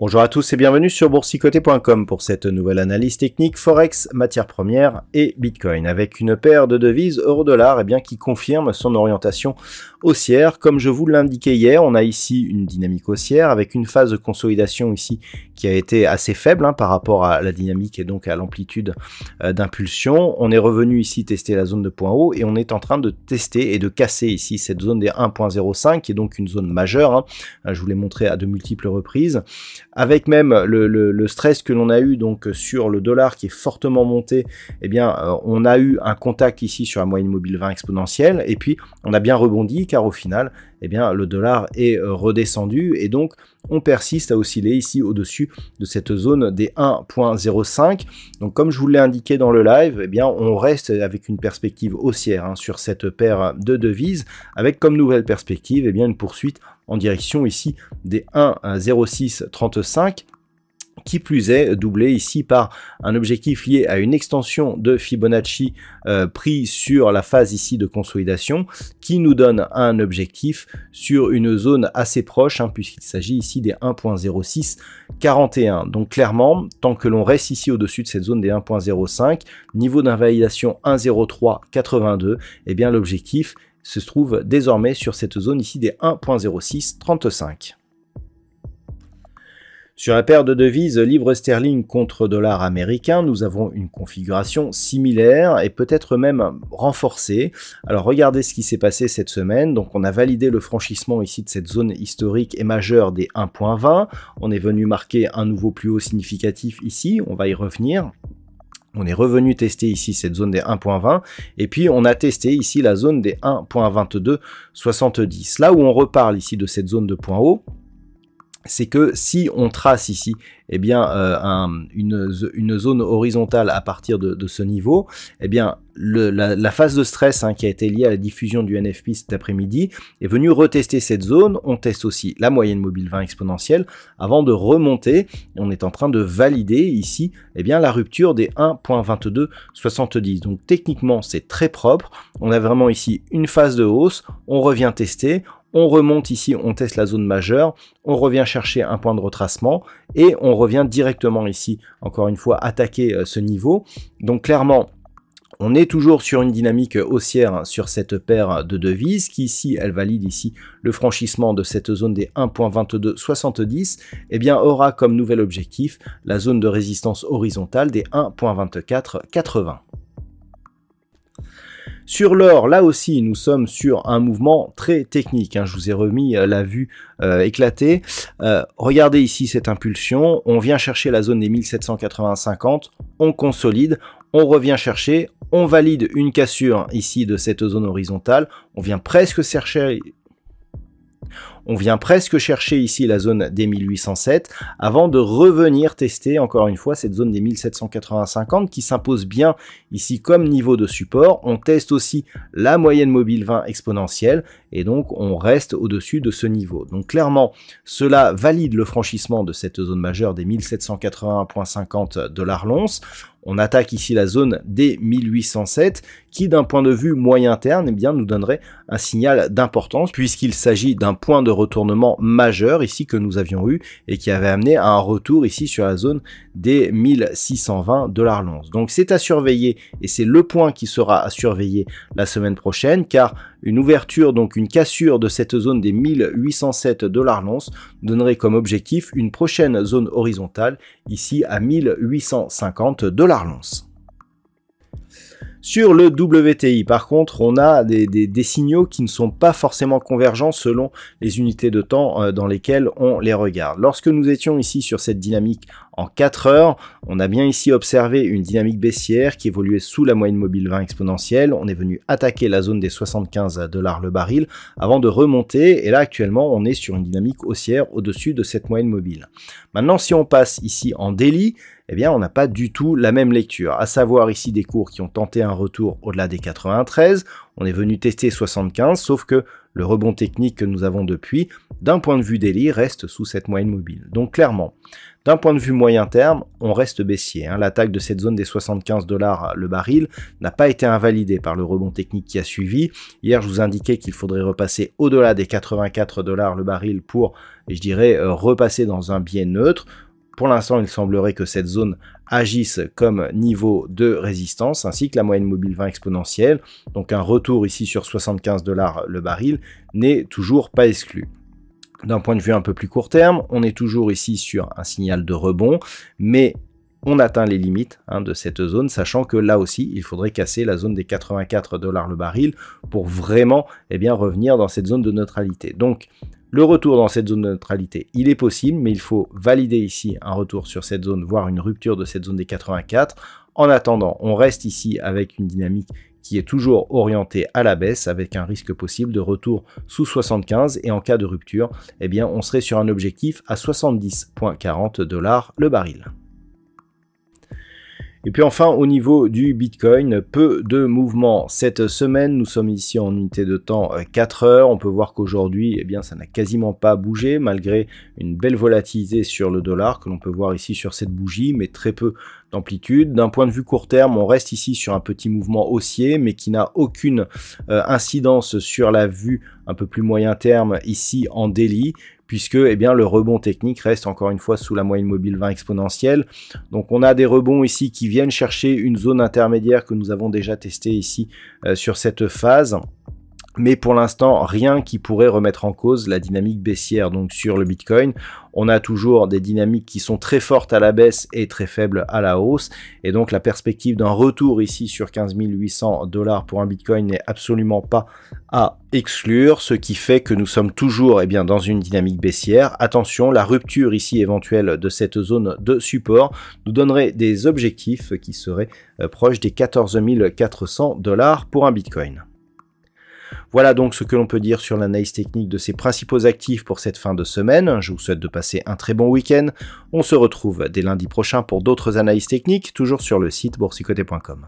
Bonjour à tous et bienvenue sur boursicoté.com pour cette nouvelle analyse technique Forex, matières premières et Bitcoin avec une paire de devises euro-dollar qui confirme son orientation haussière. Comme je vous l'indiquais hier, on a ici une dynamique haussière avec une phase de consolidation ici qui a été assez faible par rapport à la dynamique et donc à l'amplitude d'impulsion. On est revenu ici tester la zone de point haut et on est en train de tester et de casser ici cette zone des 1.05 qui est donc une zone majeure. Je vous l'ai montré à de multiples reprises. Avec même le stress que l'on a eu donc sur le dollar qui est fortement monté, on a eu un contact ici sur la moyenne mobile 20 exponentielle et puis on a bien rebondi car au final, le dollar est redescendu et donc on persiste à osciller ici au-dessus de cette zone des 1.05. Donc comme je vous l'ai indiqué dans le live, on reste avec une perspective haussière sur cette paire de devises avec comme nouvelle perspective une poursuite en direction ici des 1.0635. Qui plus est, doublé ici par un objectif lié à une extension de Fibonacci pris sur la phase ici de consolidation qui nous donne un objectif sur une zone assez proche puisqu'il s'agit ici des 1.0641. Donc clairement, tant que l'on reste ici au-dessus de cette zone des 1.05, niveau d'invalidation 1.0382, l'objectif se trouve désormais sur cette zone ici des 1.0635. Sur la paire de devises livre sterling contre dollar américain, nous avons une configuration similaire et peut-être même renforcée. Alors regardez ce qui s'est passé cette semaine. Donc on a validé le franchissement ici de cette zone historique et majeure des 1.20. On est venu marquer un nouveau plus haut significatif ici, on va y revenir. On est revenu tester ici cette zone des 1.20 et puis on a testé ici la zone des 1.2270. Là où on reparle ici de cette zone de point haut, c'est que si on trace ici une zone horizontale à partir de ce niveau, la phase de stress qui a été liée à la diffusion du NFP cet après-midi est venue retester cette zone. On teste aussi la moyenne mobile 20 exponentielle avant de remonter. On est en train de valider ici la rupture des 1.2270. Donc techniquement c'est très propre. On a vraiment ici une phase de hausse. On revient tester. On remonte ici, on teste la zone majeure, on revient chercher un point de retracement et on revient directement ici, encore une fois, attaquer ce niveau. Donc clairement, on est toujours sur une dynamique haussière sur cette paire de devises qui ici, elle valide ici le franchissement de cette zone des 1.2270, aura comme nouvel objectif la zone de résistance horizontale des 1.2480. Sur l'or, là aussi, nous sommes sur un mouvement très technique. Je vous ai remis la vue éclatée. Regardez ici cette impulsion. On vient chercher la zone des 1780-50. On consolide. On revient chercher. On valide une cassure ici de cette zone horizontale. On vient presque chercher ici la zone des 1807 avant de revenir tester encore une fois cette zone des 1780-50 qui s'impose bien ici comme niveau de support. On teste aussi la moyenne mobile 20 exponentielle et donc on reste au-dessus de ce niveau. Donc clairement, cela valide le franchissement de cette zone majeure des 1781,50 $ l'once. On attaque ici la zone des 1807 qui d'un point de vue moyen terme nous donnerait un signal d'importance puisqu'il s'agit d'un point de retournement majeur ici que nous avions eu et qui avait amené à un retour ici sur la zone des 1620 $ l'once. Donc c'est à surveiller et c'est le point qui sera à surveiller la semaine prochaine car une ouverture, donc une cassure de cette zone des 1807 $ l'once donnerait comme objectif une prochaine zone horizontale ici à 1850 $ l'once. Sur le WTI, par contre, on a des signaux qui ne sont pas forcément convergents selon les unités de temps dans lesquelles on les regarde. Lorsque nous étions ici sur cette dynamique en 4 heures, on a bien ici observé une dynamique baissière qui évoluait sous la moyenne mobile 20 exponentielle. On est venu attaquer la zone des 75 $ le baril avant de remonter. Et là, actuellement, on est sur une dynamique haussière au-dessus de cette moyenne mobile. Maintenant, si on passe ici en daily, eh bien, on n'a pas du tout la même lecture, à savoir ici des cours qui ont tenté un retour au-delà des 93, on est venu tester 75, sauf que le rebond technique que nous avons depuis, d'un point de vue daily, reste sous cette moyenne mobile. Donc clairement, d'un point de vue moyen terme, on reste baissier. L'attaque de cette zone des 75 $ le baril n'a pas été invalidée par le rebond technique qui a suivi. Hier, je vous indiquais qu'il faudrait repasser au-delà des 84 $ le baril pour, je dirais, repasser dans un biais neutre. Pour l'instant, il semblerait que cette zone agisse comme niveau de résistance, ainsi que la moyenne mobile 20 exponentielle. Donc un retour ici sur 75 $ le baril n'est toujours pas exclu. D'un point de vue un peu plus court terme, on est toujours ici sur un signal de rebond, mais on atteint les limites de cette zone, sachant que là aussi, il faudrait casser la zone des 84 $ le baril pour vraiment revenir dans cette zone de neutralité. Donc, le retour dans cette zone de neutralité, il est possible, mais il faut valider ici un retour sur cette zone, voire une rupture de cette zone des 84. En attendant, on reste ici avec une dynamique qui est toujours orientée à la baisse, avec un risque possible de retour sous 75, et en cas de rupture, on serait sur un objectif à 70,40 $ le baril. Et puis enfin, au niveau du Bitcoin, peu de mouvements cette semaine. Nous sommes ici en unité de temps 4 heures. On peut voir qu'aujourd'hui, ça n'a quasiment pas bougé, malgré une belle volatilité sur le dollar que l'on peut voir ici sur cette bougie, mais très peu d'amplitude. D'un point de vue court terme, on reste ici sur un petit mouvement haussier, mais qui n'a aucune incidence sur la vue un peu plus moyen terme ici en daily, puisque le rebond technique reste encore une fois sous la moyenne mobile 20 exponentielle. Donc on a des rebonds ici qui viennent chercher une zone intermédiaire que nous avons déjà testée ici sur cette phase. Mais pour l'instant, rien qui pourrait remettre en cause la dynamique baissière. Donc sur le Bitcoin, on a toujours des dynamiques qui sont très fortes à la baisse et très faibles à la hausse. Et donc la perspective d'un retour ici sur 15 800 $ pour un Bitcoin n'est absolument pas à exclure. Ce qui fait que nous sommes toujours dans une dynamique baissière. Attention, la rupture ici éventuelle de cette zone de support nous donnerait des objectifs qui seraient proches des 14 400 $ pour un Bitcoin. Voilà donc ce que l'on peut dire sur l'analyse technique de ces principaux actifs pour cette fin de semaine. Je vous souhaite de passer un très bon week-end. On se retrouve dès lundi prochain pour d'autres analyses techniques, toujours sur le site boursicoté.com.